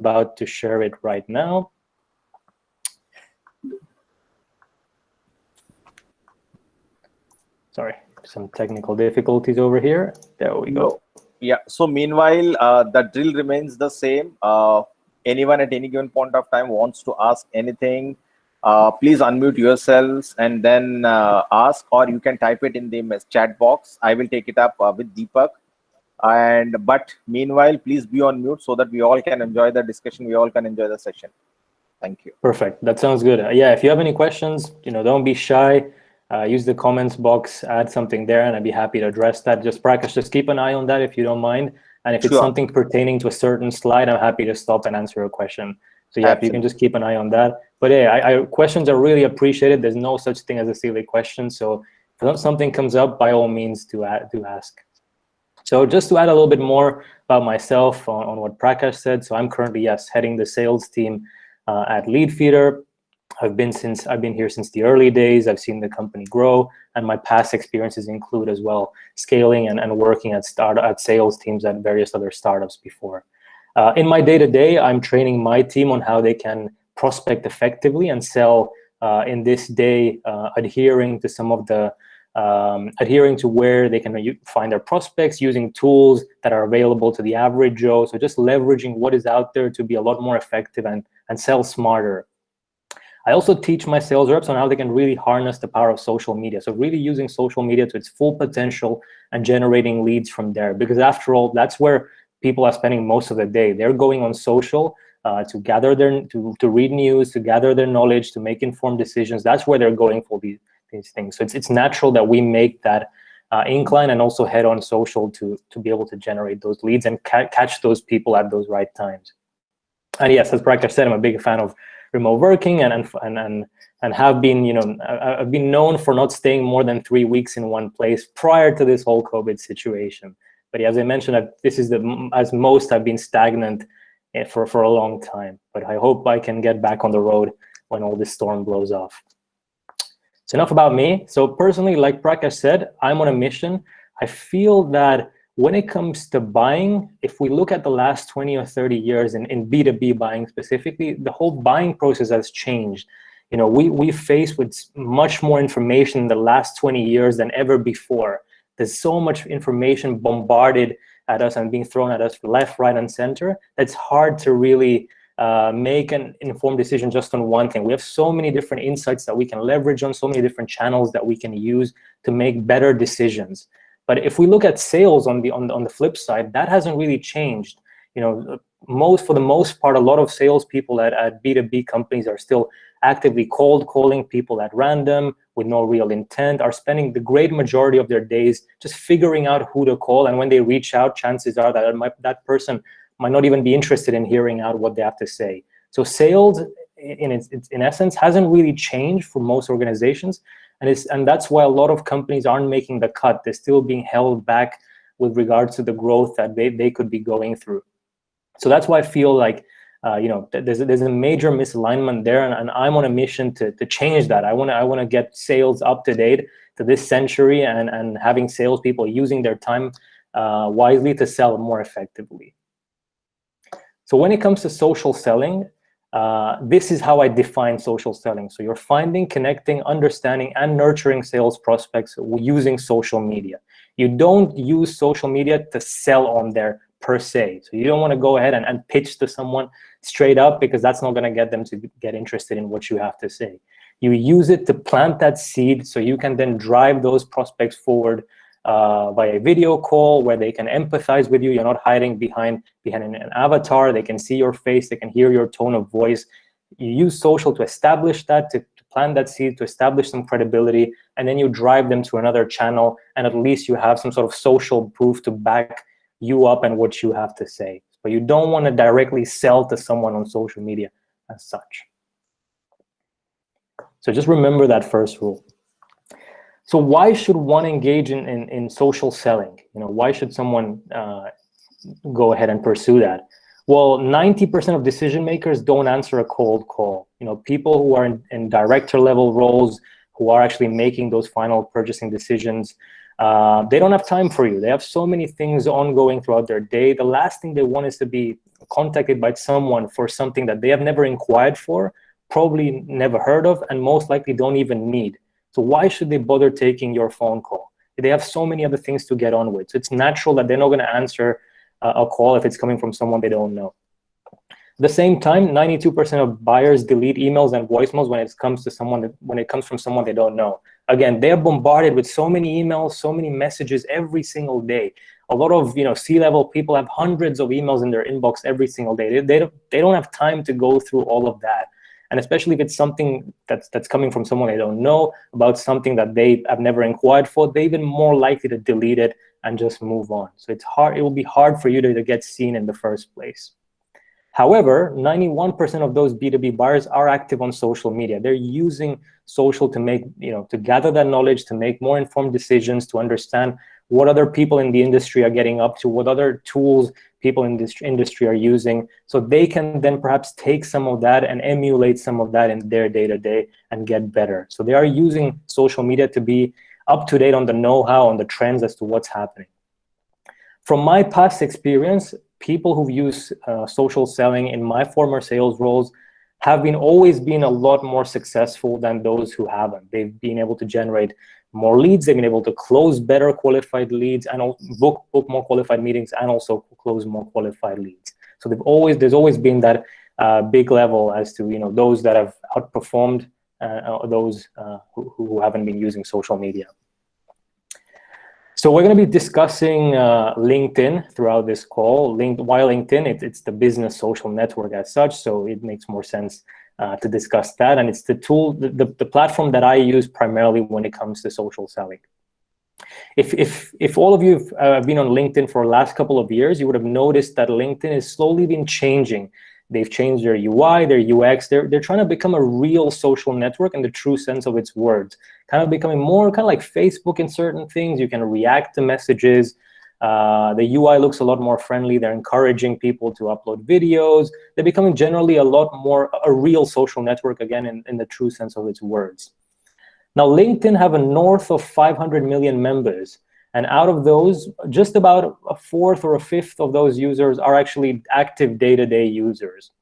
about to share it right now. Sorry, some technical difficulties over here. There we go. Yeah, so meanwhile, the drill remains the same. Anyone at any given point of time wants to ask anything, please unmute yourselves and then ask, or you can type it in the chat box. I will take it up with Deepak. But meanwhile, please be on mute so that we all can enjoy the discussion. We all can enjoy the session. Thank you. Perfect. That sounds good. Yeah, if you have any questions, don't be shy. Use the comments box, add something there, and I'd be happy to address that. Just practice, just keep an eye on that if you don't mind. And if it's something pertaining to a certain slide, I'm happy to stop and answer a question. So yeah, if you can just keep an eye on that. But yeah, questions are really appreciated. There's no such thing as a silly question. So if something comes up, by all means, do ask. So just to add a little bit more about myself on what Prakash said. So I'm currently, yes, heading the sales team at Leadfeeder. I've been here since the early days. I've seen the company grow, and my past experiences include as well scaling and working at sales teams at various other startups before. In my day-to-day, I'm training my team on how they can prospect effectively and sell in this day, adhering to where they can find their prospects, using tools that are available to the average Joe. So just leveraging what is out there to be a lot more effective and sell smarter. I also teach my sales reps on how they can really harness the power of social media. So really using social media to its full potential and generating leads from there. Because after all, that's where people are spending most of the day. They're going on social to gather to read news, to gather their knowledge, to make informed decisions. That's where they're going for these things. So it's natural that we make that incline and also head on social to be able to generate those leads and catch those people at those right times. And yes, as Prakash said, I'm a big fan of remote working and have been, I've been known for not staying more than 3 weeks in one place prior to this whole COVID situation. But as I mentioned, this is as most I've been stagnant for a long time. But I hope I can get back on the road when all this storm blows off. So enough about me. So personally, like Prakash said, I'm on a mission. I feel that when it comes to buying, if we look at the last 20 or 30 years in B2B buying specifically, the whole buying process has changed. We faced with much more information in the last 20 years than ever before. There's so much information bombarded at us and being thrown at us left, right, and center. It's hard to really make an informed decision just on one thing. We have so many different insights that we can leverage on, so many different channels that we can use to make better decisions. But if we look at sales on the flip side, that hasn't really changed. For the most part, a lot of salespeople at B2B companies are still actively cold calling people at random with no real intent, are spending the great majority of their days just figuring out who to call. And when they reach out, chances are that person might not even be interested in hearing out what they have to say. So sales, in essence, hasn't really changed for most organizations. And that's why a lot of companies aren't making the cut. They're still being held back with regards to the growth that they could be going through. So that's why I feel like there's a major misalignment there, and I'm on a mission to change that. I want to get sales up to date to this century and having salespeople using their time wisely to sell more effectively. So when it comes to social selling, this is how I define social selling. So you're finding, connecting, understanding, and nurturing sales prospects using social media. You don't use social media to sell on there per se. So you don't want to go ahead and pitch to someone straight up, because that's not going to get them to get interested in what you have to say. You use it to plant that seed so you can then drive those prospects forward via a video call where they can empathize with you. You're not hiding behind an avatar. They can see your face. They can hear your tone of voice. You use social to establish that, to plant that seed, to establish some credibility, and then you drive them to another channel, and at least you have some sort of social proof to back you up and what you have to say. But you don't want to directly sell to someone on social media as such. So just remember that first rule. So why should one engage in social selling? Why should someone go ahead and pursue that? Well, 90% of decision makers don't answer a cold call. People who are in director level roles, who are actually making those final purchasing decisions, they don't have time for you. They have so many things ongoing throughout their day. The last thing they want is to be contacted by someone for something that they have never inquired for, probably never heard of, and most likely don't even need. So why should they bother taking your phone call? They have so many other things to get on with. So it's natural that they're not going to answer a call if it's coming from someone they don't know. At the same time, 92% of buyers delete emails and voicemails when it comes from someone they don't know. Again, they're bombarded with so many emails, so many messages every single day. A lot of C-level people have hundreds of emails in their inbox every single day. They don't have time to go through all of that. And especially if it's something that's coming from someone they don't know, about something that they have never inquired for, they're even more likely to delete it and just move on. So it's hard. It will be hard for you to get seen in the first place. However, 91% of those B2B buyers are active on social media. They're using social to make, to gather that knowledge, to make more informed decisions, to understand what other people in the industry are getting up to, what other tools people in this industry are using, so they can then perhaps take some of that and emulate some of that in their day-to-day and get better. So they are using social media to be up to date on the know-how, on the trends as to what's happening. From my past experience, people who've used social selling in my former sales roles have always been a lot more successful than those who haven't. They've been able to generate more leads, they've been able to close better qualified leads and book more qualified meetings, and also close more qualified leads. So there's always been that big level as to those that have outperformed those who haven't been using social media. So we're going to be discussing LinkedIn throughout this call. Why LinkedIn? It's the business social network as such, so it makes more sense to discuss that. And it's the tool, the platform that I use primarily when it comes to social selling. If all of you have been on LinkedIn for the last couple of years, you would have noticed that LinkedIn has slowly been changing. They've changed their UI, their UX. They're trying to become a real social network in the true sense of its words. Kind of becoming more kind of like Facebook in certain things. You can react to messages. The UI looks a lot more friendly. They're encouraging people to upload videos. They're becoming generally a lot more a real social network, again, in the true sense of its words. Now, LinkedIn have a north of 500 million members. And out of those, just about a fourth or a fifth of those users are actually active day-to-day users.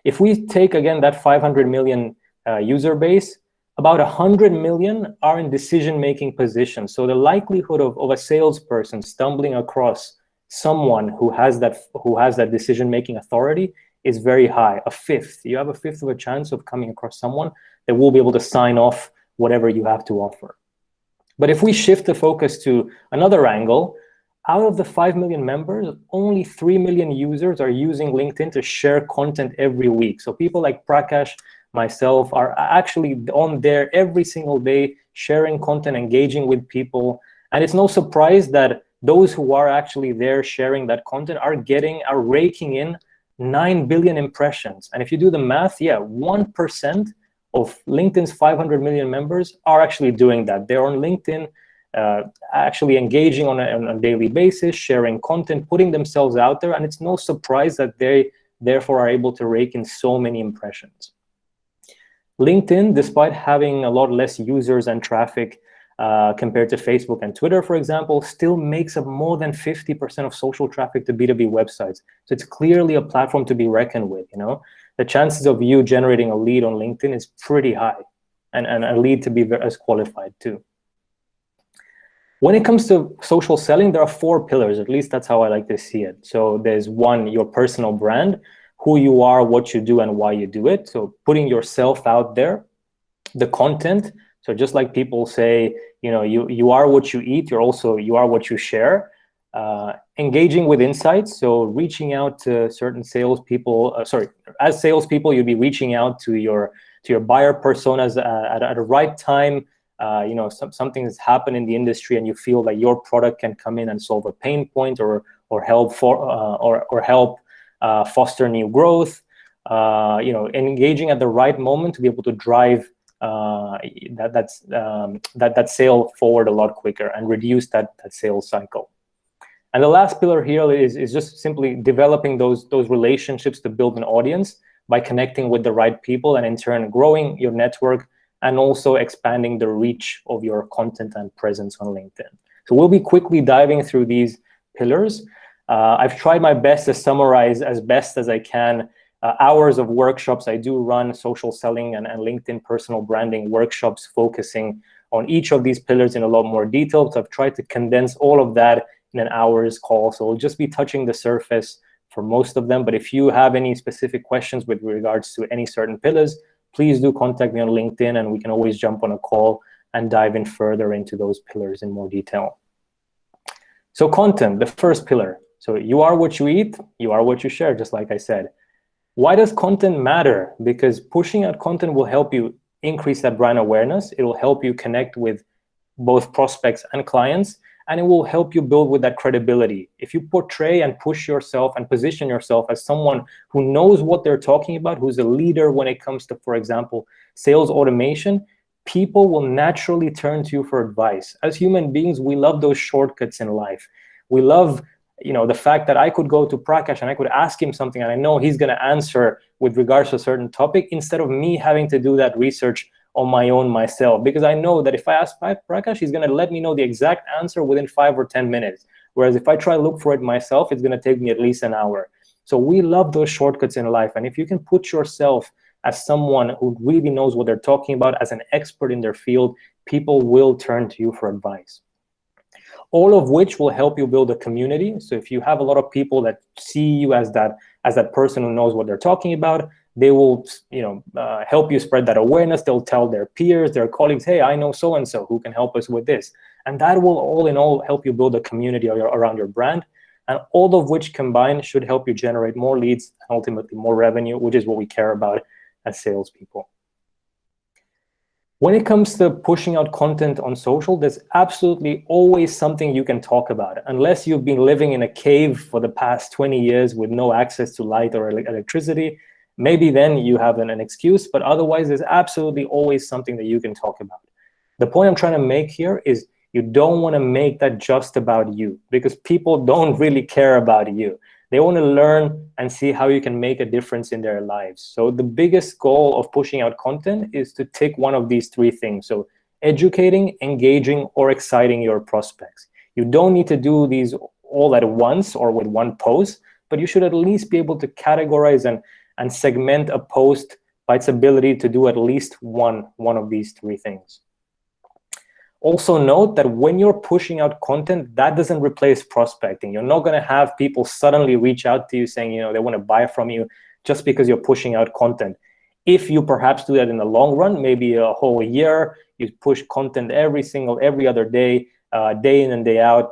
If we take, again, that 500 million user base, about 100 million are in decision-making positions. So the likelihood of a salesperson stumbling across someone who has that decision-making authority is very high. A fifth. You have a fifth of a chance of coming across someone that will be able to sign off whatever you have to offer. But if we shift the focus to another angle, out of the 5 million members, only 3 million users are using LinkedIn to share content every week. So people like Prakash, myself, are actually on there every single day, sharing content, engaging with people. And it's no surprise that those who are actually there sharing that content are raking in 9 billion impressions. And if you do the math, yeah, 1% of LinkedIn's 500 million members are actually doing that. They're on LinkedIn, actually engaging on a daily basis, sharing content, putting themselves out there, and it's no surprise that they therefore are able to rake in so many impressions. LinkedIn, despite having a lot less users and traffic compared to Facebook and Twitter, for example, still makes up more than 50% of social traffic to B2B websites. So it's clearly a platform to be reckoned with, The chances of you generating a lead on LinkedIn is pretty high, and a lead to be as qualified too. When it comes to social selling, there are 4 pillars, at least that's how I like to see it. So there's 1, your personal brand, who you are, what you do, and why you do it. So putting yourself out there. The content, so just like people say, you are what you eat, you are what you share. Engaging with insights, so reaching out to certain salespeople. As salespeople, you'll be reaching out to your buyer personas at a right time. Something has happened in the industry, and you feel like your product can come in and solve a pain point, or help foster new growth. Engaging at the right moment to be able to drive that sale forward a lot quicker and reduce that sales cycle. And the last pillar here is just simply developing those relationships to build an audience by connecting with the right people, and in turn growing your network and also expanding the reach of your content and presence on LinkedIn. So we'll be quickly diving through these pillars. I've tried my best to summarize as best as I can hours of workshops. I do run social selling and LinkedIn personal branding workshops focusing on each of these pillars in a lot more detail. So I've tried to condense all of that in an hour's call. So we'll just be touching the surface for most of them. But if you have any specific questions with regards to any certain pillars, please do contact me on LinkedIn, and we can always jump on a call and dive in further into those pillars in more detail. So content, the first pillar. So you are what you eat, you are what you share, just like I said. Why does content matter? Because pushing out content will help you increase that brand awareness. It will help you connect with both prospects and clients, and it will help you build with that credibility. If you portray and push yourself and position yourself as someone who knows what they're talking about, who's a leader when it comes to, for example, sales automation, people will naturally turn to you for advice. As human beings, we love those shortcuts in life. We love, the fact that I could go to Prakash and I could ask him something and I know he's going to answer with regards to a certain topic, instead of me having to do that research on my own myself, because I know that if I ask Prakash, he's going to let me know the exact answer within 5 or 10 minutes. Whereas if I try to look for it myself, it's going to take me at least an hour. So we love those shortcuts in life. And if you can put yourself as someone who really knows what they're talking about, as an expert in their field, people will turn to you for advice. All of which will help you build a community. So if you have a lot of people that see you as that person who knows what they're talking about, they will help you spread that awareness. They'll tell their peers, their colleagues, hey, I know so-and-so who can help us with this. And that will all in all help you build a community around your brand. And all of which combined should help you generate more leads and ultimately more revenue, which is what we care about as salespeople. When it comes to pushing out content on social, there's absolutely always something you can talk about. Unless you've been living in a cave for the past 20 years with no access to light or electricity, maybe then you have an excuse, but otherwise there's absolutely always something that you can talk about. The point I'm trying to make here is you don't want to make that just about you, because people don't really care about you. They want to learn and see how you can make a difference in their lives. So the biggest goal of pushing out content is to tick one of these three things. So educating, engaging, or exciting your prospects. You don't need to do these all at once or with one post, but you should at least be able to categorize and segment a post by its ability to do at least one of these three things. Also note that when you're pushing out content, that doesn't replace prospecting. You're not going to have people suddenly reach out to you saying, they want to buy from you just because you're pushing out content. If you perhaps do that in the long run, maybe a whole year, you push content every other day, day in and day out,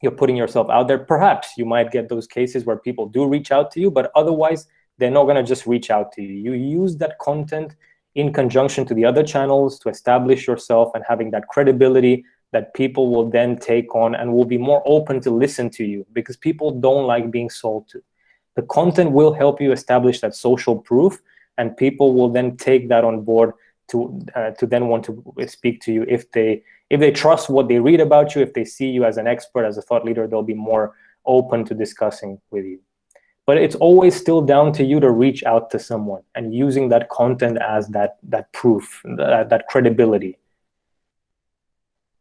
you're putting yourself out there. Perhaps you might get those cases where people do reach out to you, but otherwise they're not going to just reach out to you. You use that content in conjunction to the other channels to establish yourself and having that credibility that people will then take on and will be more open to listen to you, because people don't like being sold to. The content will help you establish that social proof, and people will then take that on board to then want to speak to you. If they trust what they read about you, if they see you as an expert, as a thought leader, they'll be more open to discussing with you. But it's always still down to you to reach out to someone and using that content as that proof, that credibility.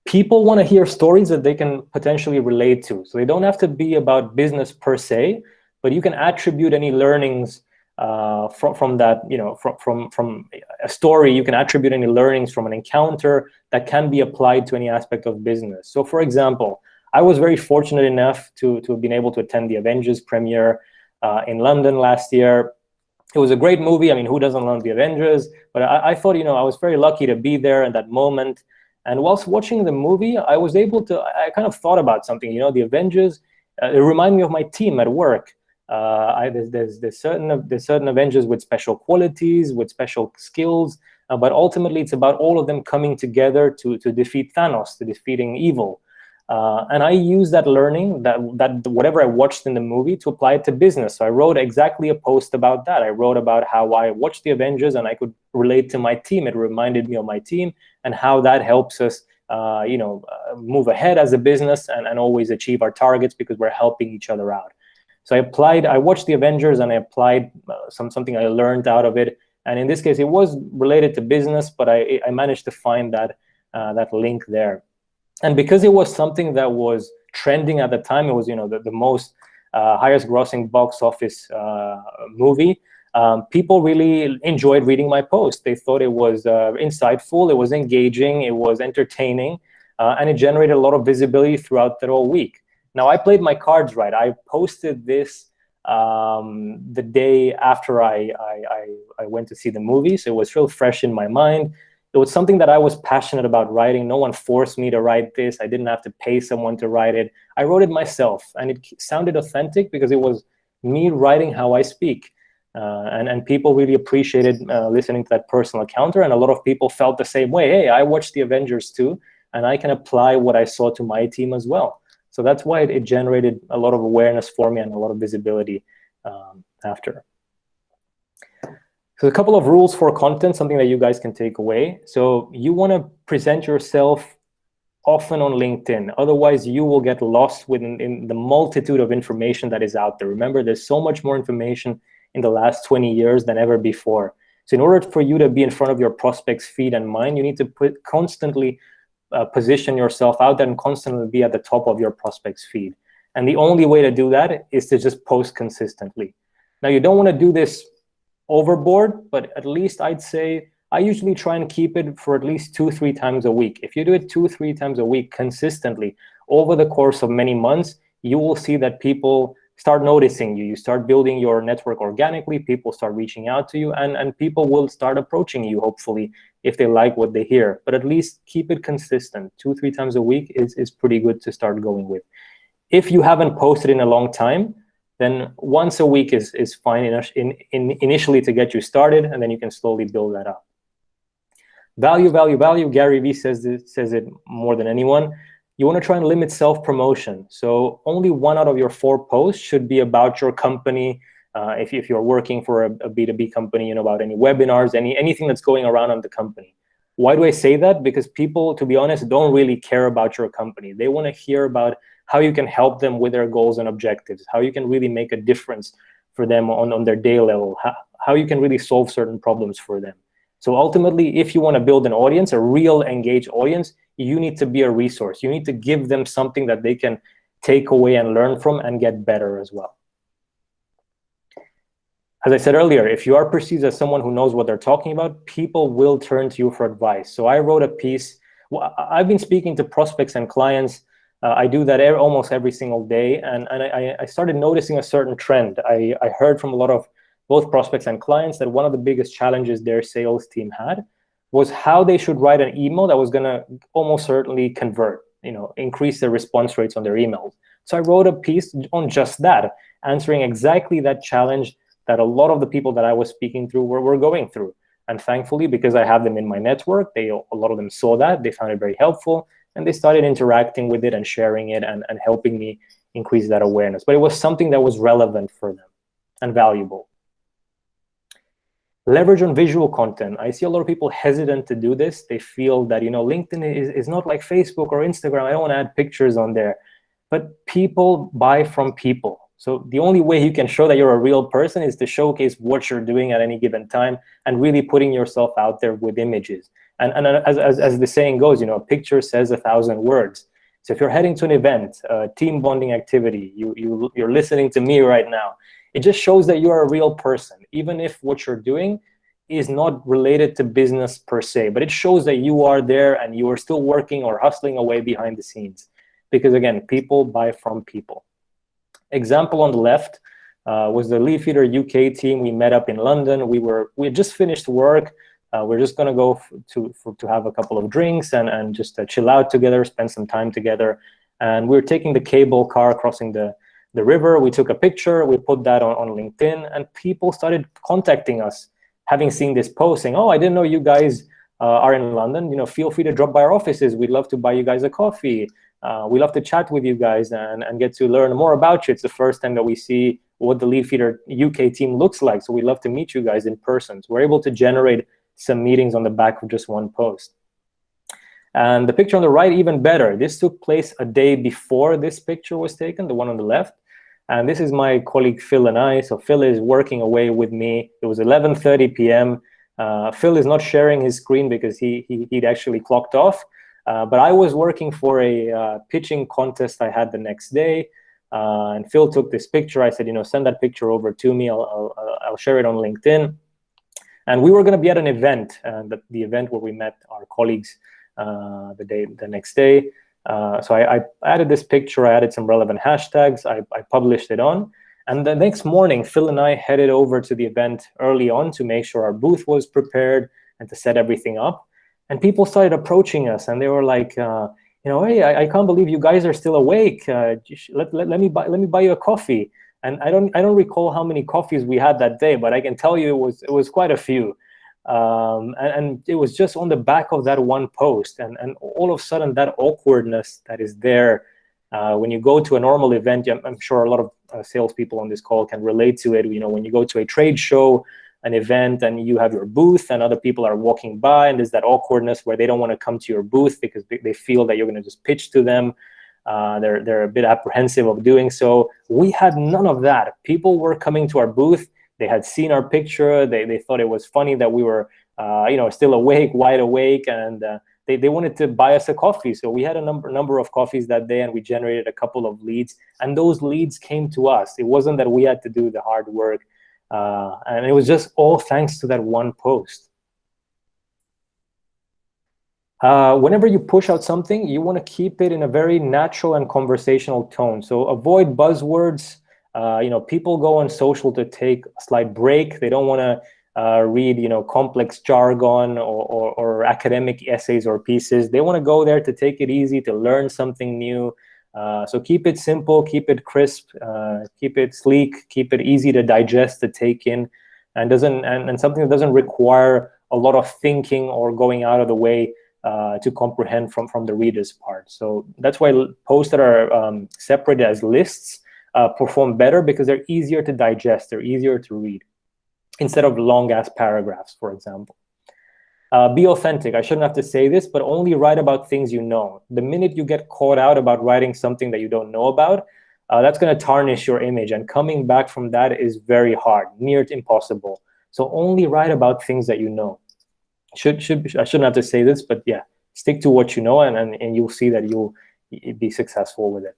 People want to hear stories that they can potentially relate to. So they don't have to be about business per se, but you can attribute any learnings from that, from a story. You can attribute any learnings from an encounter that can be applied to any aspect of business. So for example, I was very fortunate enough to have been able to attend the Avengers premiere in London last year. It was a great movie. I mean, who doesn't love the Avengers? But I thought, I was very lucky to be there in that moment. And whilst watching the movie, I kind of thought about something. The Avengers, it reminded me of my team at work. There's certain Avengers with special qualities, with special skills, but ultimately it's about all of them coming together to defeat Thanos, to defeating evil. And I use that learning, that whatever I watched in the movie, to apply it to business. So I wrote exactly a post about that. I wrote about how I watched the Avengers and I could relate to my team. It reminded me of my team and how that helps us, move ahead as a business and always achieve our targets, because we're helping each other out. So I watched the Avengers and I applied something I learned out of it. And in this case, it was related to business, but I managed to find that link there. And because it was something that was trending at the time, it was the most highest grossing box office movie. People really enjoyed reading my post. They thought it was insightful, it was engaging, it was entertaining, and it generated a lot of visibility throughout that whole week. Now, I played my cards right. I posted this the day after I went to see the movie, so it was real fresh in my mind. It was something that I was passionate about writing. No one forced me to write this. I didn't have to pay someone to write it. I wrote it myself, and it sounded authentic because it was me writing how I speak. And people really appreciated listening to that personal encounter, and a lot of people felt the same way. Hey, I watched the Avengers too, and I can apply what I saw to my team as well. So that's why it generated a lot of awareness for me and a lot of visibility after. So a couple of rules for content, something that you guys can take away. So you want to present yourself often on LinkedIn. Otherwise, you will get lost within the multitude of information that is out there. Remember, there's so much more information in the last 20 years than ever before. So in order for you to be in front of your prospects' feed and mind, you need to constantly position yourself out there and constantly be at the top of your prospects' feed. And the only way to do that is to just post consistently. Now, you don't want to do this overboard, but at least I'd say I usually try and keep it for at least 2-3 times a week. If you do it 2-3 times a week consistently over the course of many months, you will see that people start noticing you. You start building your network organically. People start reaching out to you, and people will start approaching you, hopefully, if they like what they hear. But at least keep it consistent. 2-3 times a week is pretty good to start going with. If you haven't posted in a long time, then once a week is fine initially to get you started, and then you can slowly build that up. Value, value, value. Gary Vee says it more than anyone. You want to try and limit self-promotion. So only 1 out of your 4 posts should be about your company. If you're working for a B2B company, about any webinars, anything that's going around on the company. Why do I say that? Because people, to be honest, don't really care about your company. They want to hear about how you can help them with their goals and objectives, how you can really make a difference for them on their day level, how you can really solve certain problems for them. So ultimately, if you want to build an audience, a real engaged audience, you need to be a resource. You need to give them something that they can take away and learn from and get better as well. As I said earlier, if you are perceived as someone who knows what they're talking about, people will turn to you for advice. So I wrote a piece. Well, I've been speaking to prospects and clients. I do that almost every single day. And I started noticing a certain trend. I heard from a lot of both prospects and clients that one of the biggest challenges their sales team had was how they should write an email that was going to almost certainly convert, increase their response rates on their emails. So I wrote a piece on just that, answering exactly that challenge that a lot of the people that I was speaking through were going through. And thankfully, because I have them in my network, a lot of them saw that, they found it very helpful, and they started interacting with it and sharing it and helping me increase that awareness. But it was something that was relevant for them and valuable. Leverage on visual content. I see a lot of people hesitant to do this. They feel that, LinkedIn is not like Facebook or Instagram. I don't want to add pictures on there. But people buy from people. So the only way you can show that you're a real person is to showcase what you're doing at any given time and really putting yourself out there with images. And as the saying goes, a picture says 1,000 words. So if you're heading to an event, a team bonding activity, you're listening to me right now, it just shows that you're a real person, even if what you're doing is not related to business per se, but it shows that you are there and you are still working or hustling away behind the scenes. Because again, people buy from people. Example on the left was the Leadfeeder UK team. We met up in London. We had just finished work. We're just gonna go to have a couple of drinks and just chill out together, spend some time together. And we were taking the cable car crossing the river. We took a picture, we put that on LinkedIn, and people started contacting us, having seen this post, saying, oh, I didn't know you guys are in London. Feel free to drop by our offices. We'd love to buy you guys a coffee. We love to chat with you guys and get to learn more about you. It's the first time that we see what the Leadfeeder UK team looks like, so we'd love to meet you guys in person. So we're able to generate some meetings on the back of just one post. And the picture on the right, even better. This took place a day before this picture was taken, the one on the left. And this is my colleague Phil and I. So Phil is working away with me. It was 11:30 p.m. Phil is not sharing his screen because he'd actually clocked off. But I was working for a pitching contest I had the next day. And Phil took this picture. I said, send that picture over to me. I'll share it on LinkedIn. And we were going to be at an event, the event where we met our colleagues the next day. So I added this picture. I added some relevant hashtags. I published it on. And the next morning, Phil and I headed over to the event early on to make sure our booth was prepared and to set everything up. And people started approaching us, and they were like, hey, I can't believe you guys are still awake. Let me buy you a coffee. And I don't recall how many coffees we had that day, but I can tell you it was quite a few. And it was just on the back of that one post, and all of a sudden that awkwardness that is there when you go to a normal event. I'm sure a lot of salespeople on this call can relate to it. When you go to a trade show, an event, and you have your booth and other people are walking by, and there's that awkwardness where they don't want to come to your booth because they feel that you're going to just pitch to them. They're a bit apprehensive of doing so. We had none of that. People were coming to our booth. They had seen our picture. They thought it was funny that we were still awake, wide awake, and they wanted to buy us a coffee. So we had a number of coffees that day, and we generated a couple of leads, and those leads came to us. It wasn't that we had to do the hard work. And it was just all thanks to that one post. Whenever you push out something, you want to keep it in a very natural and conversational tone. So avoid buzzwords. People go on social to take a slight break. They don't want to read, complex jargon or academic essays or pieces. They want to go there to take it easy, to learn something new. So keep it simple, keep it crisp, keep it sleek, keep it easy to digest, to take in, and something that doesn't require a lot of thinking or going out of the way to comprehend from the reader's part. So that's why posts that are separated as lists perform better, because they're easier to digest, they're easier to read, instead of long-ass paragraphs, for example. Be authentic. I shouldn't have to say this, but only write about things you know. The minute you get caught out about writing something that you don't know about, that's going to tarnish your image, and coming back from that is very hard, near to impossible. So only write about things that you know. I shouldn't have to say this, but yeah, stick to what you know, and you'll see that you'll be successful with it.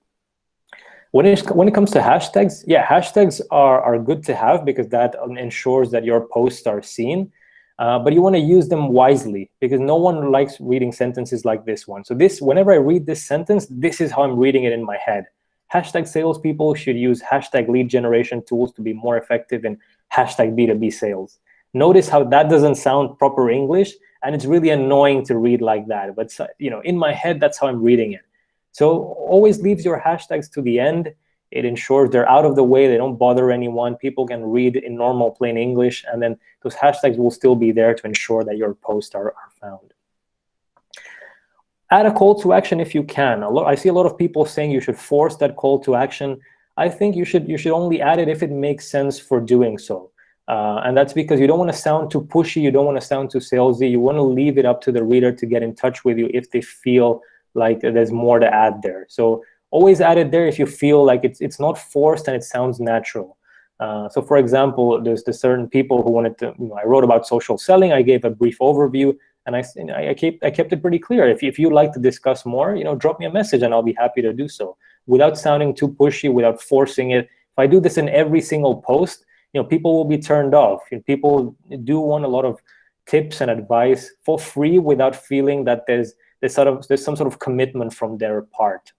When it comes to hashtags, yeah, hashtags are good to have, because that ensures that your posts are seen. But you want to use them wisely, because no one likes reading sentences like this one. So whenever I read this sentence, this is how I'm reading it in my head. Hashtag salespeople should use hashtag lead generation tools to be more effective in hashtag B2B sales. Notice how that doesn't sound proper English, and it's really annoying to read like that. But in my head, that's how I'm reading it. So always leave your hashtags to the end. It ensures they're out of the way. They don't bother anyone. People can read in normal, plain English, and then those hashtags will still be there to ensure that your posts are found. Add a call to action if you can. I see a lot of people saying you should force that call to action. I think you should only add it if it makes sense for doing so. And that's because you don't want to sound too pushy. You don't want to sound too salesy. You want to leave it up to the reader to get in touch with you if they feel like there's more to add there. So always add it there if you feel like it's not forced and it sounds natural. So for example, there's certain people who wanted to, I wrote about social selling. I gave a brief overview, and I kept it pretty clear. If you'd like to discuss more, drop me a message and I'll be happy to do so, without sounding too pushy, without forcing it. If I do this in every single post, people will be turned off. People do want a lot of tips and advice for free without feeling that there's some sort of commitment from their part.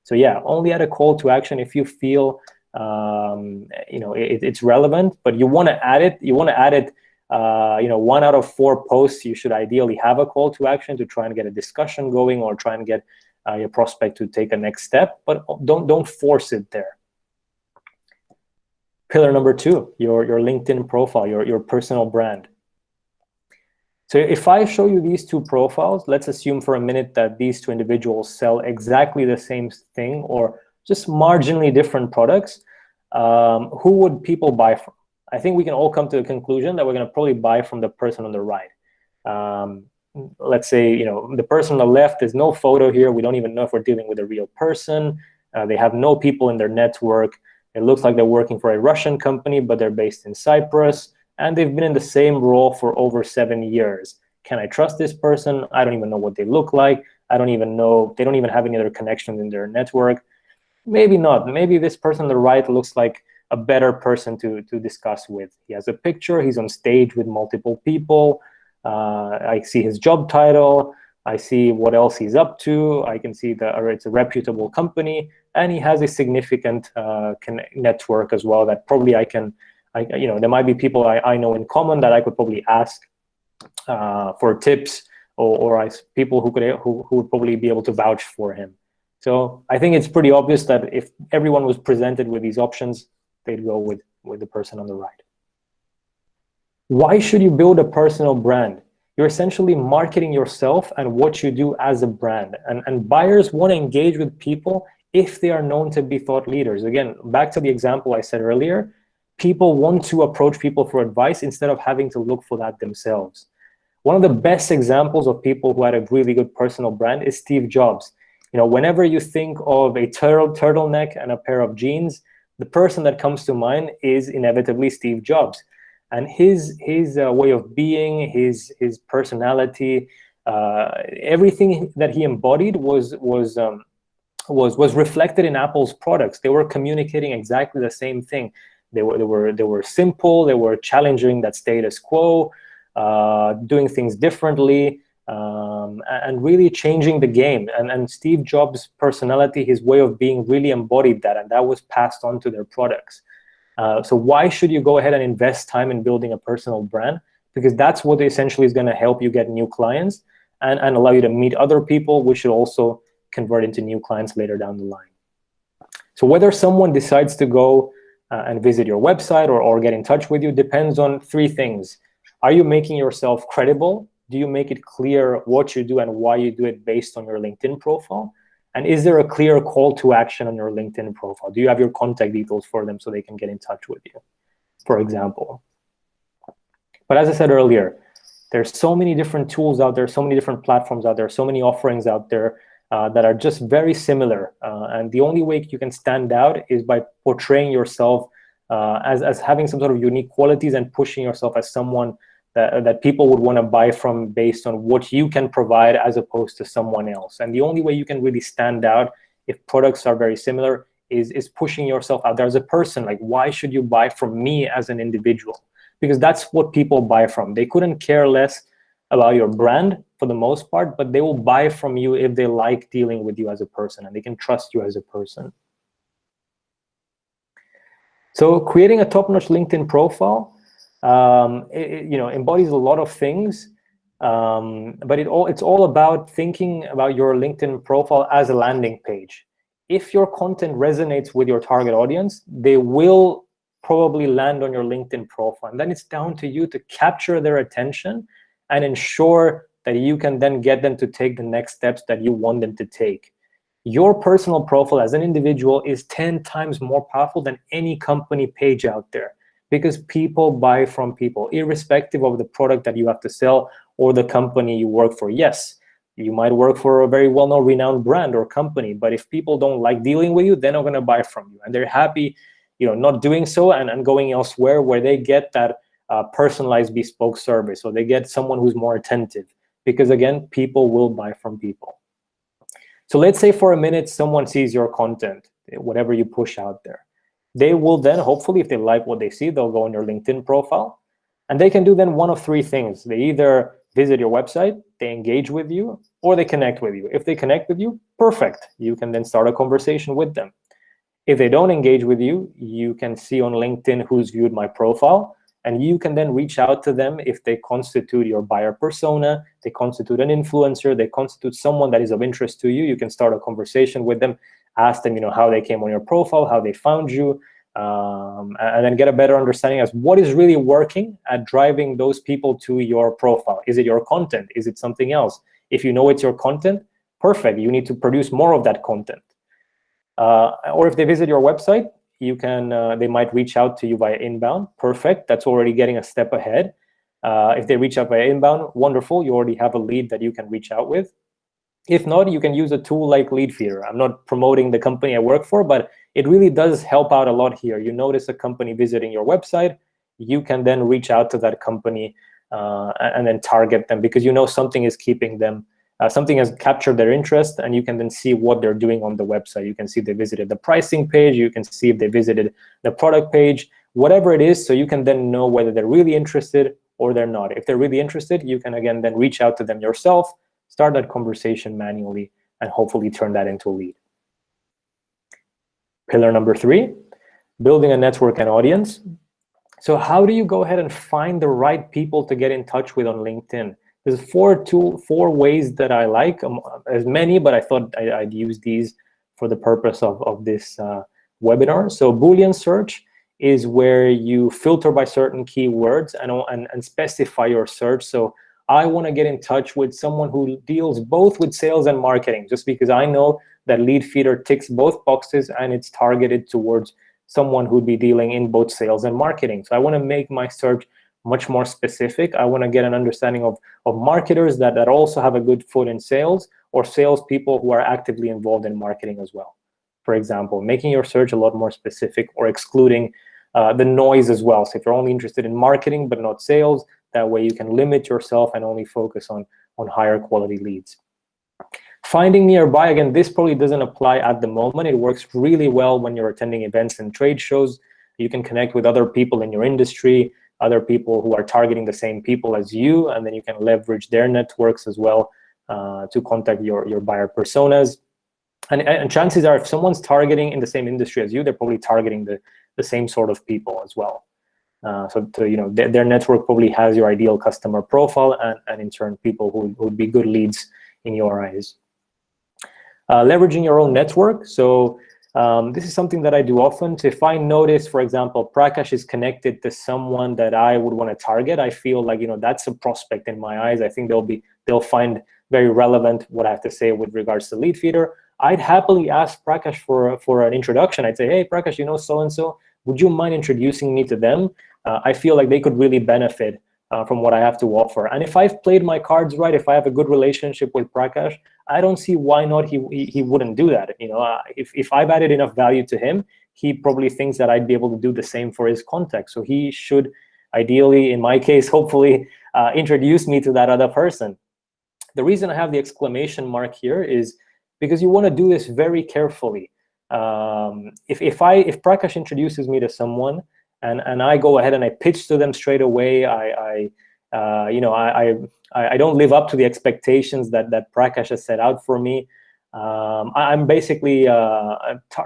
So yeah, only add a call to action if you feel it's relevant, but you want to add it. You want to add it. 1 out of 4 posts, you should ideally have a call to action to try and get a discussion going, or try and get your prospect to take a next step. But don't force it there. Pillar number 2, your LinkedIn profile, your personal brand. So if I show you these 2 profiles, let's assume for a minute that these 2 individuals sell exactly the same thing or just marginally different products. Who would people buy from? I think we can all come to the conclusion that we're going to probably buy from the person on the right. Let's say, the person on the left, there's no photo here. We don't even know if we're dealing with a real person. They have no people in their network. It looks like they're working for a Russian company, but they're based in Cyprus. And they've been in the same role for over 7 years. Can I trust this person? I don't even know what they look like. I don't even know. They don't even have any other connections in their network. maybe not. Maybe this person on the right looks like a better person to discuss with. He has a picture, he's on stage with multiple people. I see his job title, I see what else he's up to, I can see that it's a reputable company, and he has a significant network as well that probably there might be people I know in common that I could probably ask for tips, or people who would probably be able to vouch for him. So I think it's pretty obvious that if everyone was presented with these options, they'd go with the person on the right. Why should you build a personal brand? You're essentially marketing yourself and what you do as a brand. And buyers want to engage with people if they are known to be thought leaders. Again, back to the example I said earlier, people want to approach people for advice instead of having to look for that themselves. One of the best examples of people who had a really good personal brand is Steve Jobs. Whenever you think of a turtleneck and a pair of jeans, the person that comes to mind is inevitably Steve Jobs. And his way of being, his personality, everything that he embodied was reflected in Apple's products. They were communicating exactly the same thing. They were simple. They were challenging that status quo, doing things differently, and really changing the game. And Steve Jobs' personality, his way of being, really embodied that, and that was passed on to their products. So why should you go ahead and invest time in building a personal brand? Because that's what essentially is going to help you get new clients and allow you to meet other people, which should also convert into new clients later down the line. So whether someone decides to go and visit your website or get in touch with you depends on three things. Are you making yourself credible? Do you make it clear what you do and why you do it based on your LinkedIn profile? And is there a clear call to action on your LinkedIn profile? Do you have your contact details for them so they can get in touch with you, for example? But as I said earlier, there's so many different tools out there, so many different platforms out there, so many offerings out there that are just very similar. And the only way you can stand out is by portraying yourself as having some sort of unique qualities and pushing yourself as someone that people would want to buy from based on what you can provide as opposed to someone else. And the only way you can really stand out if products are very similar is pushing yourself out there as a person. Like, why should you buy from me as an individual? Because that's what people buy from. They couldn't care less about your brand for the most part, but they will buy from you if they like dealing with you as a person and they can trust you as a person. So creating a top-notch LinkedIn profile embodies a lot of things, but it's all about thinking about your LinkedIn profile as a landing page. If your content resonates with your target audience, they will probably land on your LinkedIn profile. And then it's down to you to capture their attention and ensure that you can then get them to take the next steps that you want them to take. Your personal profile as an individual is 10 times more powerful than any company page out there, because people buy from people, irrespective of the product that you have to sell or the company you work for. Yes, you might work for a very well-known, renowned brand or company, but if people don't like dealing with you, they're not going to buy from you. And they're happy, not doing so and going elsewhere where they get that personalized bespoke service, or they get someone who's more attentive. Because again, people will buy from people. So let's say for a minute, someone sees your content, whatever you push out there. They will then, hopefully, if they like what they see, they'll go on your LinkedIn profile. And they can do then one of three things. They either visit your website, they engage with you, or they connect with you. If they connect with you, perfect. You can then start a conversation with them. If they don't engage with you, you can see on LinkedIn who's viewed my profile, and you can then reach out to them if they constitute your buyer persona, they constitute an influencer, they constitute someone that is of interest to you. You can start a conversation with them, ask them, how they came on your profile, how they found you, and then get a better understanding as what is really working at driving those people to your profile. Is it your content? Is it something else? If you know it's your content, perfect. You need to produce more of that content. Or if they visit your website, you can. They might reach out to you via inbound. Perfect. That's already getting a step ahead. If they reach out via inbound, wonderful. You already have a lead that you can reach out with. If not, you can use a tool like Leadfeeder. I'm not promoting the company I work for, but it really does help out a lot here. You notice a company visiting your website, you can then reach out to that company and then target them, because something is keeping them something has captured their interest, and you can then see what they're doing on the website. You can see if they visited the pricing page, you can see if they visited the product page, whatever it is, so you can then know whether they're really interested or they're not. If they're really interested, you can again then reach out to them yourself, start that conversation manually, and hopefully turn that into a lead. Pillar number 3, building a network and audience. So how do you go ahead and find the right people to get in touch with on LinkedIn? There's four ways that I like, as many, but I thought I'd use these for the purpose of this webinar. So Boolean search is where you filter by certain keywords and specify your search. So I want to get in touch with someone who deals both with sales and marketing, just because I know that Leadfeeder ticks both boxes and it's targeted towards someone who'd be dealing in both sales and marketing. So I want to make my search much more specific. I want to get an understanding of marketers that also have a good foot in sales, or salespeople who are actively involved in marketing as well. For example, making your search a lot more specific, or excluding the noise as well. So if you're only interested in marketing but not sales, that way you can limit yourself and only focus on higher quality leads. Finding nearby, again, this probably doesn't apply at the moment. It works really well when you're attending events and trade shows. You can connect with other people in your industry, other people who are targeting the same people as you, and then you can leverage their networks as well to contact your buyer personas. And chances are, if someone's targeting in the same industry as you, they're probably targeting the same sort of people as well. So their network probably has your ideal customer profile, and in turn, people who would be good leads in your eyes. Leveraging your own network. So this is something that I do often. So if I notice, for example, Prakash is connected to someone that I would want to target, I feel like that's a prospect in my eyes. I think they'll find very relevant what I have to say with regards to Leadfeeder. I'd happily ask Prakash for an introduction. I'd say, hey, Prakash, so-and-so, would you mind introducing me to them? I feel like they could really benefit from what I have to offer. And if I've played my cards right, if I have a good relationship with Prakash, I don't see why not he wouldn't do that. If I've added enough value to him, he probably thinks that I'd be able to do the same for his contact. So he should ideally, in my case, hopefully introduce me to that other person. The reason I have the exclamation mark here is because you want to do this very carefully. If Prakash introduces me to someone, and I go ahead and I pitch to them straight away, I don't live up to the expectations that Prakash has set out for me. I'm basically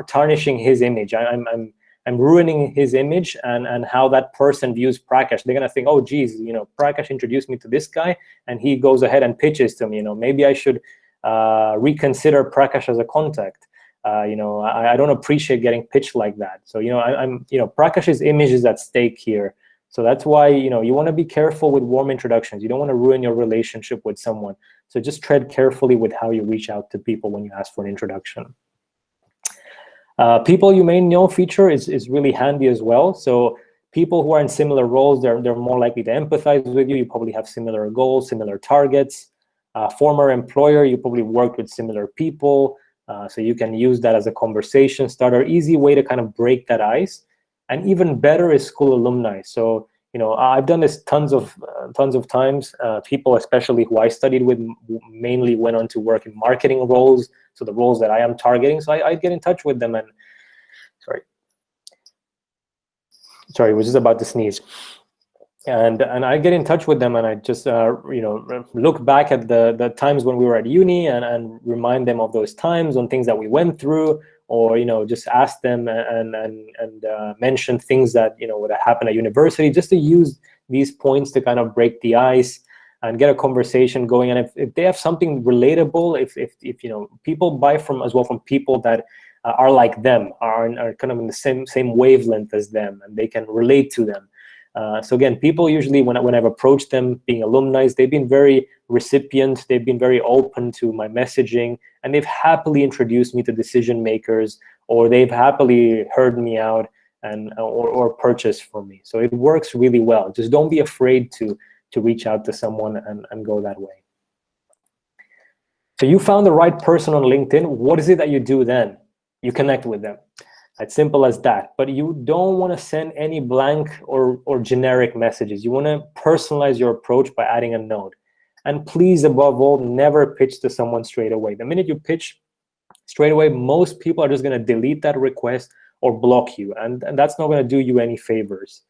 tarnishing his image. I'm ruining his image and how that person views Prakash. They're gonna think, oh, geez, Prakash introduced me to this guy, and he goes ahead and pitches to me. Maybe I should reconsider Prakash as a contact. I don't appreciate getting pitched like that. So Prakash's image is at stake here. So that's why you want to be careful with warm introductions. You don't want to ruin your relationship with someone. So just tread carefully with how you reach out to people when you ask for an introduction. People you may know feature is really handy as well. So people who are in similar roles, they're more likely to empathize with you. You probably have similar goals, similar targets. Former employer, you probably worked with similar people. So you can use that as a conversation starter, easy way to kind of break that ice. And even better is school alumni. So I've done this tons of times. People, especially who I studied with, mainly went on to work in marketing roles, so the roles that I am targeting. So I get in touch with them, and sorry, I was just about to sneeze. And I get in touch with them, and I just look back at the times when we were at uni and remind them of those times, on things that we went through, or just ask them and mention things that would happen at university, just to use these points to kind of break the ice and get a conversation going. And if they have something relatable, if people buy from people that are like them, are kind of in the same wavelength as them, and they can relate to them. So again, people usually, when I've approached them being alumni, they've been very recipient, they've been very open to my messaging, and they've happily introduced me to decision makers, or they've happily heard me out and or purchased from me. So it works really well. Just don't be afraid to reach out to someone and go that way. So you found the right person on LinkedIn. What is it that you do then? You connect with them. It's simple as that. But you don't want to send any blank or generic messages. You want to personalize your approach by adding a note. And please, above all, never pitch to someone straight away. The minute you pitch straight away, most people are just going to delete that request or block you, and that's not going to do you any favors.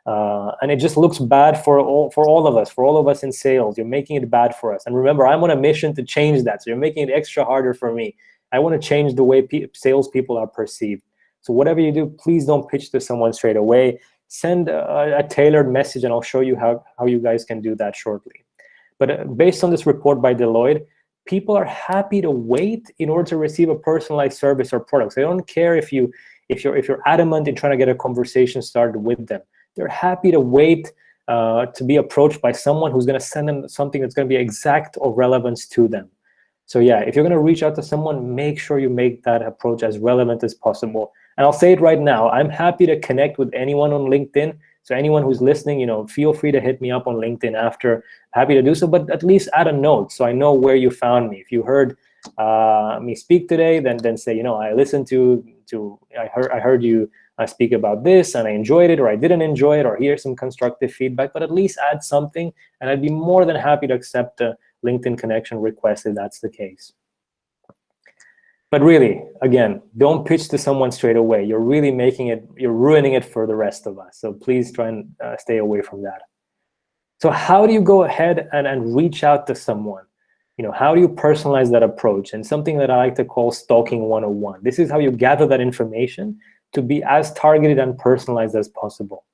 And it just looks bad for all of us in sales. You're making it bad for us. And remember, I'm on a mission to change that. So you're making it extra harder for me. I want to change the way salespeople are perceived. So whatever you do, please don't pitch to someone straight away. Send a tailored message, and I'll show you how you guys can do that shortly. But based on this report by Deloitte, people are happy to wait in order to receive a personalized service or product. They don't care if you're adamant in trying to get a conversation started with them. They're happy to wait to be approached by someone who's going to send them something that's going to be exact or relevance to them. So yeah, if you're going to reach out to someone, make sure you make that approach as relevant as possible. And I'll say it right now, I'm happy to connect with anyone on LinkedIn. So anyone who's listening, feel free to hit me up on LinkedIn after. Happy to do so, but at least add a note so I know where you found me. If you heard me speak today, then say, I listened I heard you speak about this and I enjoyed it, or I didn't enjoy it, or here's some constructive feedback, but at least add something, and I'd be more than happy to accept a LinkedIn connection request if that's the case. But really, again, don't pitch to someone straight away. You're really you're ruining it for the rest of us. So please try and stay away from that. So how do you go ahead and reach out to someone? How do you personalize that approach? And something that I like to call stalking 101. This is how you gather that information to be as targeted and personalized as possible.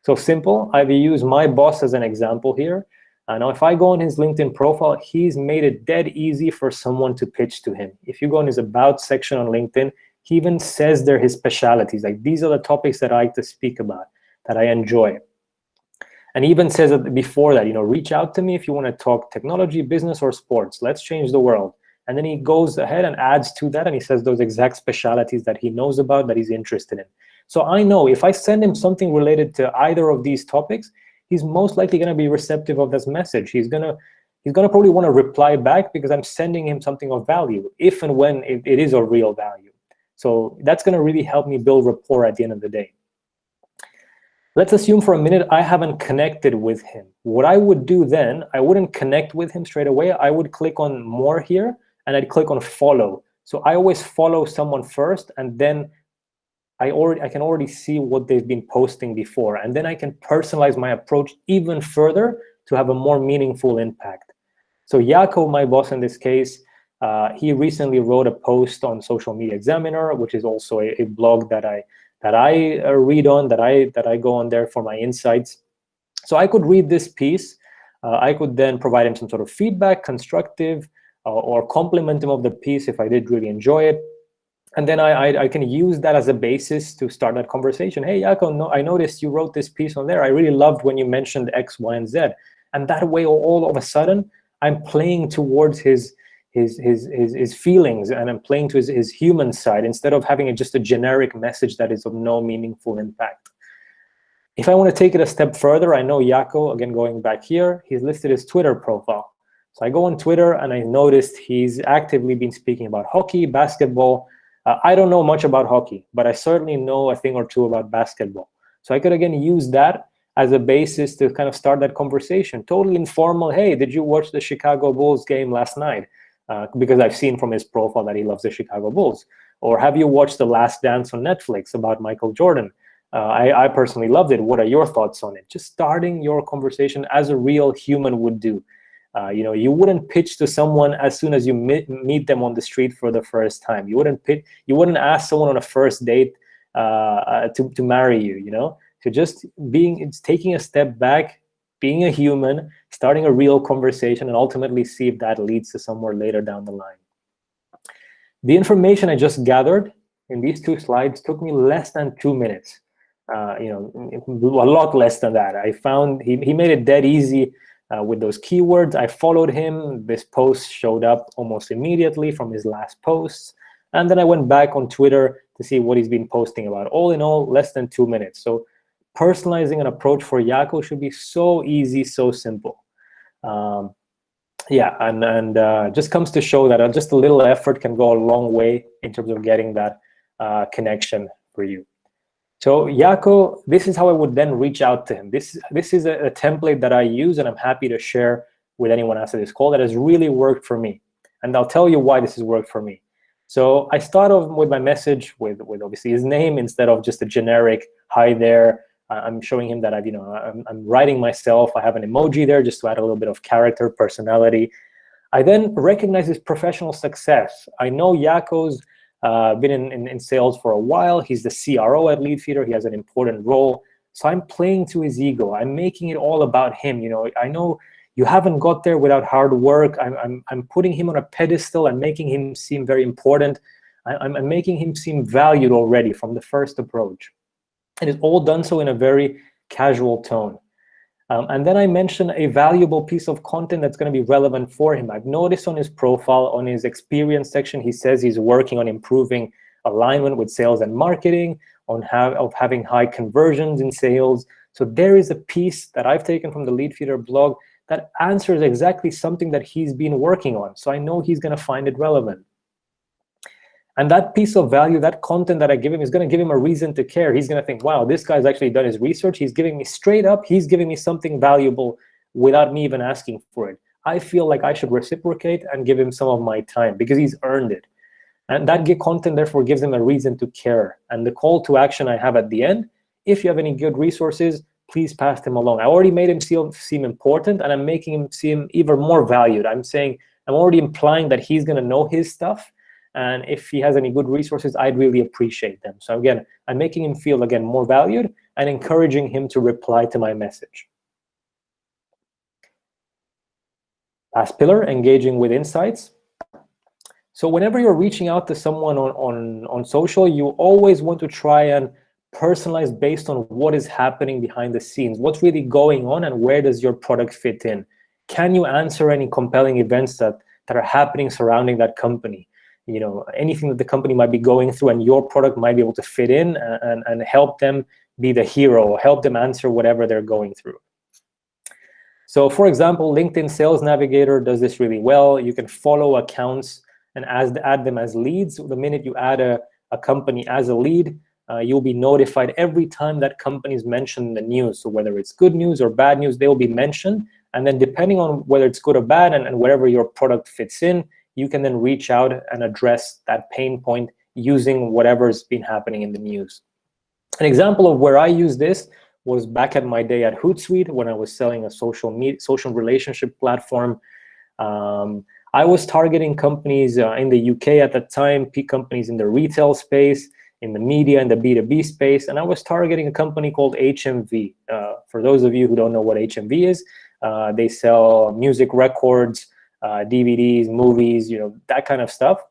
So simple, I've used my boss as an example here. Now, if I go on his LinkedIn profile, he's made it dead easy for someone to pitch to him. If you go in his About section on LinkedIn, he even says they're his specialties. Like, these are the topics that I like to speak about, that I enjoy. And he even says that before that, reach out to me if you want to talk technology, business, or sports. Let's change the world. And then he goes ahead and adds to that, and he says those exact specialties that he knows about, that he's interested in. So I know if I send him something related to either of these topics, he's most likely going to be receptive of this message. He's gonna probably want to reply back because I'm sending him something of value, if and when it is of real value. So that's going to really help me build rapport at the end of the day. Let's assume for a minute I haven't connected with him. What I would do then, I wouldn't connect with him straight away. I would click on more here, and I'd click on follow. So I always follow someone first, and then I can already see what they've been posting before, and then I can personalize my approach even further to have a more meaningful impact. So Jaco, my boss in this case, he recently wrote a post on Social Media Examiner, which is also a blog that I read on, that I go on there for my insights. So I could read this piece. I could then provide him some sort of feedback, constructive, or compliment him of the piece if I did really enjoy it. And then I can use that as a basis to start that conversation. Hey, Jaco, I noticed you wrote this piece on there. I really loved when you mentioned X, Y, and Z. And that way, all of a sudden, I'm playing towards his feelings, and I'm playing to his human side, instead of having just a generic message that is of no meaningful impact. If I want to take it a step further, I know Jaco, again, going back here, he's listed his Twitter profile. So I go on Twitter, and I noticed he's actively been speaking about hockey, basketball. I don't know much about hockey, but I certainly know a thing or two about basketball. So I could, again, use that as a basis to kind of start that conversation. Totally informal. Hey, did you watch the Chicago Bulls game last night? Because I've seen from his profile that he loves the Chicago Bulls. Or have you watched The Last Dance on Netflix about Michael Jordan? I personally loved it. What are your thoughts on it? Just starting your conversation as a real human would do. You wouldn't pitch to someone as soon as you meet them on the street for the first time. You wouldn't ask someone on a first date to marry you. So just taking a step back, being a human, starting a real conversation, and ultimately see if that leads to somewhere later down the line. The information I just gathered in these 2 slides took me less than 2 minutes. A lot less than that. I found he made it dead easy. With those keywords, I followed him. This post showed up almost immediately from his last posts. And then I went back on Twitter to see what he's been posting about. All in all, less than 2 minutes. So personalizing an approach for Jaco should be so easy, so simple. Just comes to show that just a little effort can go a long way in terms of getting that connection for you. So Jaco, this is how I would then reach out to him. This is a template that I use, and I'm happy to share with anyone after this call that has really worked for me. And I'll tell you why this has worked for me. So I start off with my message with obviously his name instead of just a generic "hi there." I'm showing him that I'm writing myself. I have an emoji there just to add a little bit of character, personality. I then recognize his professional success. I know Jaco's been in sales for a while. He's the CRO at Leadfeeder. He has an important role. So I'm playing to his ego. I'm making it all about him. I know you haven't got there without hard work. I'm putting him on a pedestal and making him seem very important. I'm making him seem valued already from the first approach. And it's all done so in a very casual tone. And then I mention a valuable piece of content that's going to be relevant for him. I've noticed on his profile, on his experience section, he says he's working on improving alignment with sales and marketing, on having high conversions in sales. So there is a piece that I've taken from the Leadfeeder blog that answers exactly something that he's been working on. So I know he's going to find it relevant. And that piece of value, that content that I give him is going to give him a reason to care. He's going to think, wow, this guy's actually done his research. He's giving me straight up, he's giving me something valuable without me even asking for it. I feel like I should reciprocate and give him some of my time because he's earned it. And that content, therefore, gives him a reason to care. And the call to action I have at the end, if you have any good resources, please pass them along. I already made him seem important, and I'm making him seem even more valued. I'm already implying that he's going to know his stuff. And if he has any good resources, I'd really appreciate them. So again, I'm making him feel, again, more valued and encouraging him to reply to my message. Last pillar, engaging with insights. So whenever you're reaching out to someone on social, you always want to try and personalize based on what is happening behind the scenes, what's really going on, and where does your product fit in? Can you answer any compelling events that are happening surrounding that company? Anything that the company might be going through and your product might be able to fit in and help them be the hero, help them answer whatever they're going through. So for example, LinkedIn Sales Navigator does this really well. You can follow accounts and add them as leads. The minute you add a company as a lead, you'll be notified every time that company is mentioned in the news. So whether it's good news or bad news, they will be mentioned. And then depending on whether it's good or bad and wherever your product fits in, you can then reach out and address that pain point using whatever's been happening in the news. An example of where I use this was back at my day at Hootsuite when I was selling a social relationship platform. I was targeting companies in the UK at the time, companies in the retail space, in the media, and the B2B space, and I was targeting a company called HMV. For those of you who don't know what HMV is, they sell music records, DVDs, movies, that kind of stuff,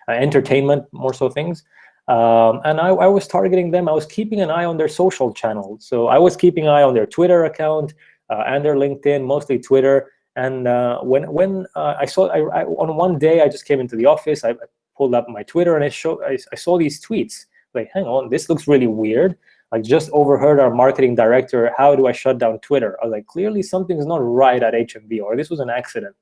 entertainment, more so things. And I was targeting them. I was keeping an eye on their social channels. So I was keeping an eye on their Twitter account and their LinkedIn, mostly Twitter. And when I saw, on one day, I just came into the office, I pulled up my Twitter and I saw these tweets. Like, hang on, this looks really weird. I just overheard our marketing director, how do I shut down Twitter? I was like, clearly something's not right at HMV, or this was an accident.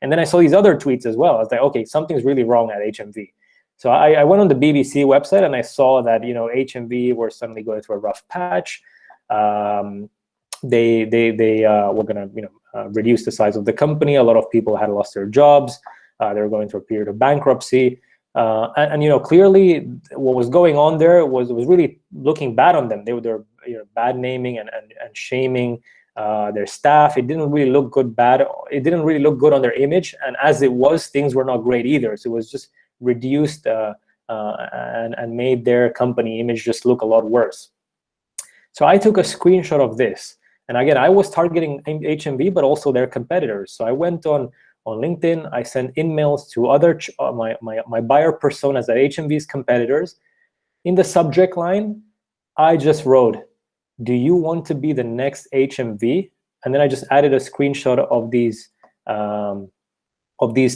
And then I saw these other tweets as well. I was like, okay, something's really wrong at HMV. So I went on the BBC website and I saw that HMV were suddenly going through a rough patch. They were going to reduce the size of the company. A lot of people had lost their jobs. They were going through a period of bankruptcy. And clearly what was going on there was really looking bad on them. They were bad naming and shaming their staff. It didn't really look good. It didn't really look good on their image. And as it was, things were not great either. So it was just reduced and made their company image just look a lot worse. So I took a screenshot of this. And again, I was targeting HMV, but also their competitors. So I went on LinkedIn. I sent emails to other my buyer personas at HMV's competitors. In the subject line, I just wrote, "Do you want to be the next HMV?" And then I just added a screenshot of these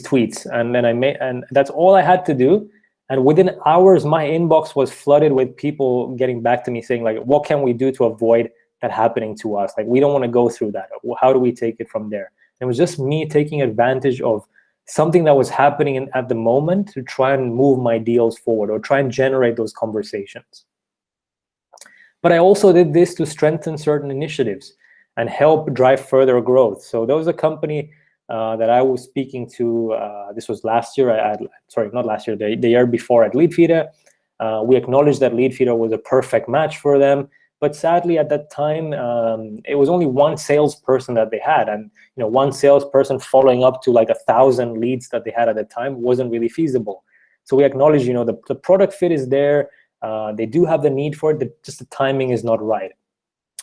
tweets, and then and that's all I had to do. And within hours, my inbox was flooded with people getting back to me saying, like, what can we do to avoid that happening to us? Like, we don't want to go through that. How do we take it from there? It was just me taking advantage of something that was happening at the moment to try and move my deals forward or try and generate those conversations. But I also did this to strengthen certain initiatives. and help drive further growth. So there was a company that I was speaking to. This was last year. Sorry, not last year. The year before at Leadfeeder. We acknowledged that Leadfeeder was a perfect match for them, but sadly at that time it was only one salesperson that they had, and one salesperson following up to like 1,000 leads that they had at the time wasn't really feasible. So we acknowledged, the product fit is there. They do have the need for it. Just the timing is not right.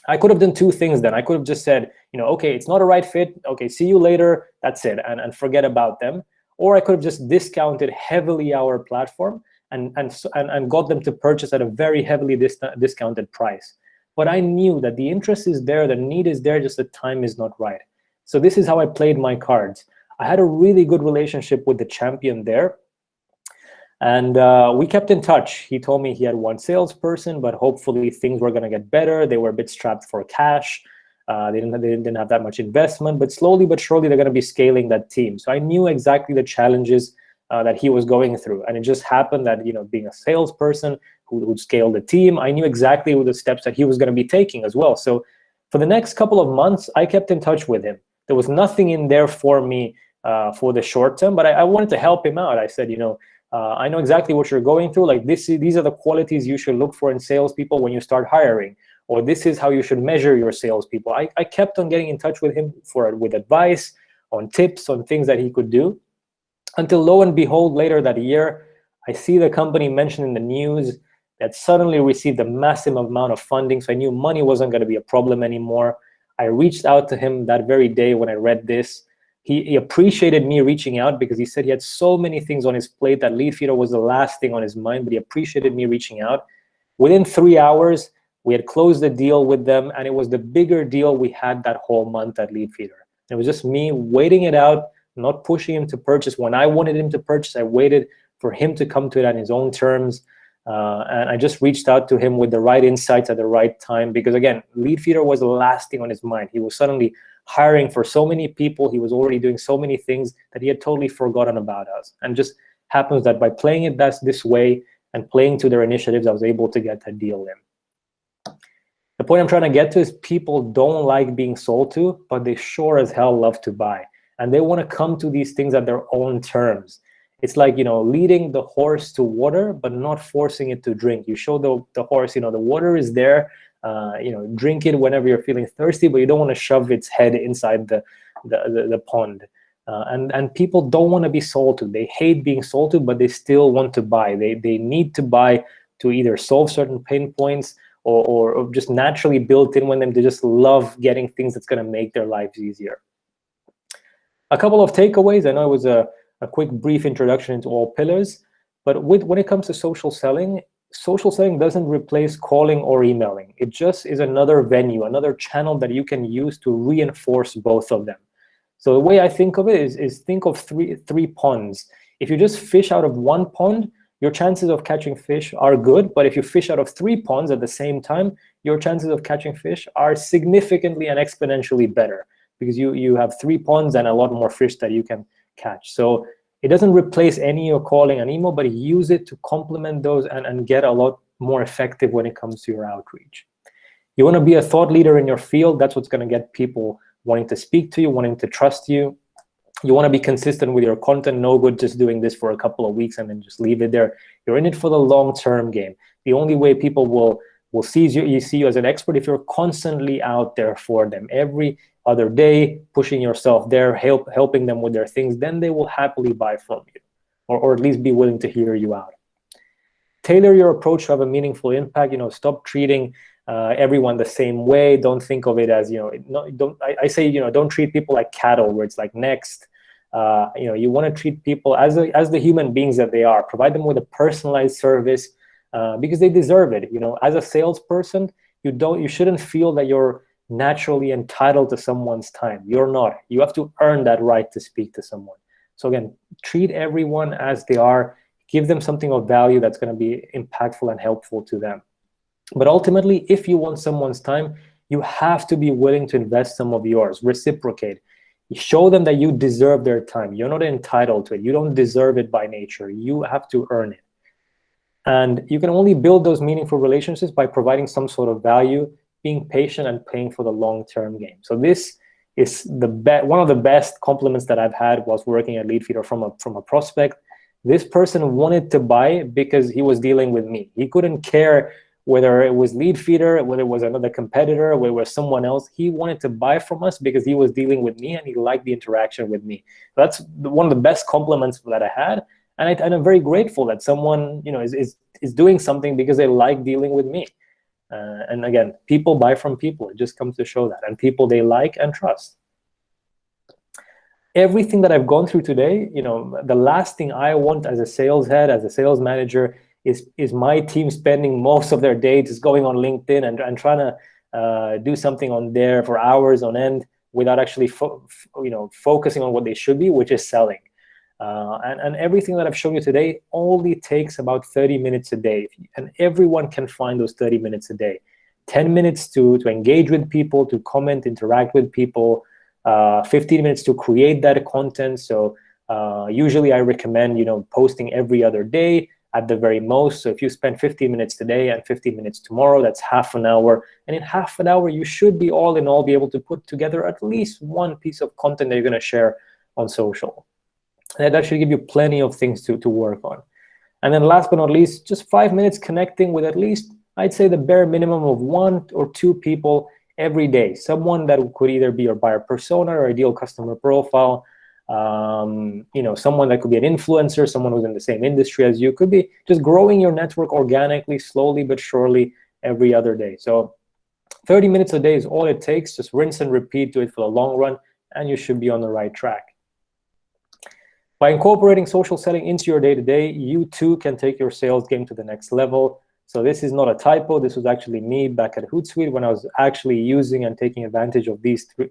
I could have done two things then. I could have just said, okay, it's not a right fit. Okay, see you later. That's it, and forget about them. Or I could have just discounted heavily our platform and got them to purchase at a very heavily discounted price. But I knew that the interest is there, the need is there, just the time is not right. So this is how I played my cards. I had a really good relationship with the champion there. And we kept in touch. He told me he had one salesperson, but hopefully things were going to get better. They were a bit strapped for cash. They didn't have that much investment, but slowly but surely they're going to be scaling that team. So I knew exactly the challenges that he was going through. And it just happened that, being a salesperson who would scale the team, I knew exactly what the steps that he was going to be taking as well. So for the next couple of months, I kept in touch with him. There was nothing in there for me for the short term, but I wanted to help him out. I said, I know exactly what you're going through. Like these are the qualities you should look for in salespeople when you start hiring, or this is how you should measure your salespeople. I kept on getting in touch with him with advice, on tips, on things that he could do, until lo and behold, later that year, I see the company mentioned in the news that suddenly received a massive amount of funding. So I knew money wasn't going to be a problem anymore. I reached out to him that very day when I read this. He appreciated me reaching out because he said he had so many things on his plate that Leadfeeder was the last thing on his mind, but he appreciated me reaching out. Within 3 hours, we had closed the deal with them, and it was the bigger deal we had that whole month at Leadfeeder. It was just me waiting it out, not pushing him to purchase. When I wanted him to purchase, I waited for him to come to it on his own terms. And I just reached out to him with the right insights at the right time, because again, Leadfeeder was the last thing on his mind. He was suddenly hiring for so many people. He was already doing so many things that he had totally forgotten about us. And just happens that by playing it this way and playing to their initiatives, I was able to get that deal in. The point I'm trying to get to is people don't like being sold to, but they sure as hell love to buy. And they want to come to these things at their own terms. It's like, leading the horse to water, but not forcing it to drink. You show the horse, the water is there, drink it whenever you're feeling thirsty, but you don't want to shove its head inside the pond. And people don't want to be sold to. They hate being sold to, but they still want to buy. They need to buy to either solve certain pain points or just naturally built in with them. They just love getting things that's going to make their lives easier. A couple of takeaways. I know it was a quick brief introduction into all pillars, but when it comes to social selling doesn't replace calling or emailing. It just is another venue, another channel that you can use to reinforce both of them. So the way I think of it is think of three ponds. If you just fish out of one pond, your chances of catching fish are good, but if you fish out of 3 ponds at the same time, your chances of catching fish are significantly and exponentially better, because you have 3 ponds and a lot more fish that you can catch. So it doesn't replace any of calling and email, but use it to complement those and get a lot more effective when it comes to your outreach. You want to be a thought leader in your field. That's what's going to get people wanting to speak to you, wanting to trust you. You want to be consistent with your content. No good just doing this for a couple of weeks and then just leave it there. You're in it for the long-term game. The only way people will see you as an expert if you're constantly out there for them. Every other day, pushing yourself there, helping them with their things, then they will happily buy from you, or at least be willing to hear you out. Tailor your approach to have a meaningful impact. Stop treating everyone the same way. Don't think of it as, I say, don't treat people like cattle, where it's like next. You want to treat people as the human beings that they are. Provide them with a personalized service because they deserve it. As a salesperson, you shouldn't feel that you're naturally entitled to someone's time. You're not. You have to earn that right to speak to someone. So again, treat everyone as they are. Give them something of value that's going to be impactful and helpful to them. But ultimately, if you want someone's time, you have to be willing to invest some of yours. Reciprocate. Show them that you deserve their time. You're not entitled to it. You don't deserve it by nature. You have to earn it. And you can only build those meaningful relationships by providing some sort of value. being patient and playing for the long-term game. So this is one of the best compliments that I've had whilst working at Leadfeeder from a prospect. This person wanted to buy because he was dealing with me. He couldn't care whether it was Leadfeeder, whether it was another competitor, whether it was someone else. He wanted to buy from us because he was dealing with me and he liked the interaction with me. That's one of the best compliments that I had. And I'm very grateful that someone, you know, is doing something because they like dealing with me. And again, people buy from people. It just comes to show that. And people they like and trust. Everything that I've gone through today, you know, the last thing I want as a sales head, as a sales manager, is my team spending most of their day just going on LinkedIn and trying to do something on there for hours on end without actually focusing on what they should be, which is selling. And everything that I've shown you today only takes about 30 minutes a day, and everyone can find those 30 minutes a day. 10 minutes to engage with people, to comment, interact with people, 15 minutes to create that content. So usually I recommend, you know, posting every other day at the very most. So if you spend 15 minutes today and 15 minutes tomorrow, that's half an hour. And in half an hour, you should be all in all be able to put together at least one piece of content that you're going to share on social. And that should give you plenty of things to work on. And then last but not least, just 5 minutes connecting with at least, I'd say, the bare minimum of 1 or 2 people every day. Someone that could either be your buyer persona or ideal customer profile, you know, someone that could be an influencer, someone who's in the same industry as you. Could be just growing your network organically, slowly but surely, every other day. So 30 minutes a day is all it takes. Just rinse and repeat, do it for the long run, and you should be on the right track. By incorporating social selling into your day-to-day, you too can take your sales game to the next level. So this is not a typo. This was actually me back at Hootsuite when I was actually using and taking advantage of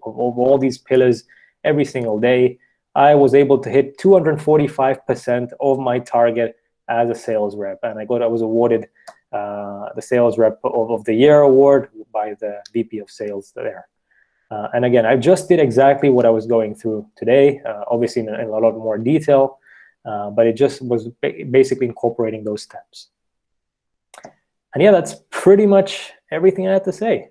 all these pillars every single day. I was able to hit 245% of my target as a sales rep, and I was awarded the Sales Rep of the Year award by the VP of Sales there. And again, I just did exactly what I was going through today, obviously in a lot more detail, but it just was basically incorporating those steps. And yeah, that's pretty much everything I had to say.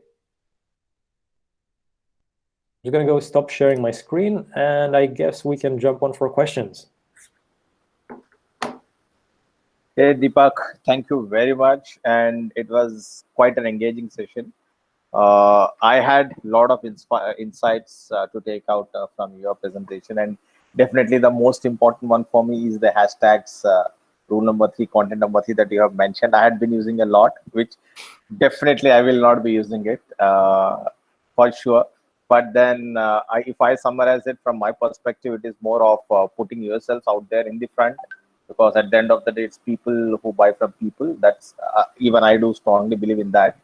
I'm going to go stop sharing my screen, and I guess we can jump on for questions. Hey, Deepak, thank you very much. And it was quite an engaging session. I had a lot of insights to take out from your presentation. And definitely the most important one for me is the hashtags, rule number 3, content number 3 that you have mentioned. I had been using a lot, which definitely I will not be using it for sure. But then if I summarize it from my perspective, it is more of putting yourself out there in the front, because at the end of the day, it's people who buy from people. That's even I do strongly believe in that.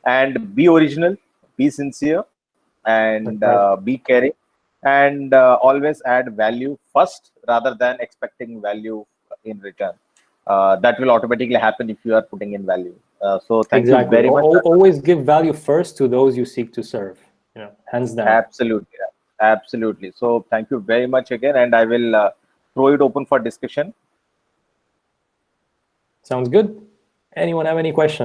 And be original, be sincere, and be caring, and always add value first rather than expecting value in return. That will automatically happen if you are putting in value. So thank you very much. Always give value first to those you seek to serve. You know, hands down. Absolutely, absolutely. So thank you very much again, and I will throw it open for discussion. Sounds good. Anyone have any questions?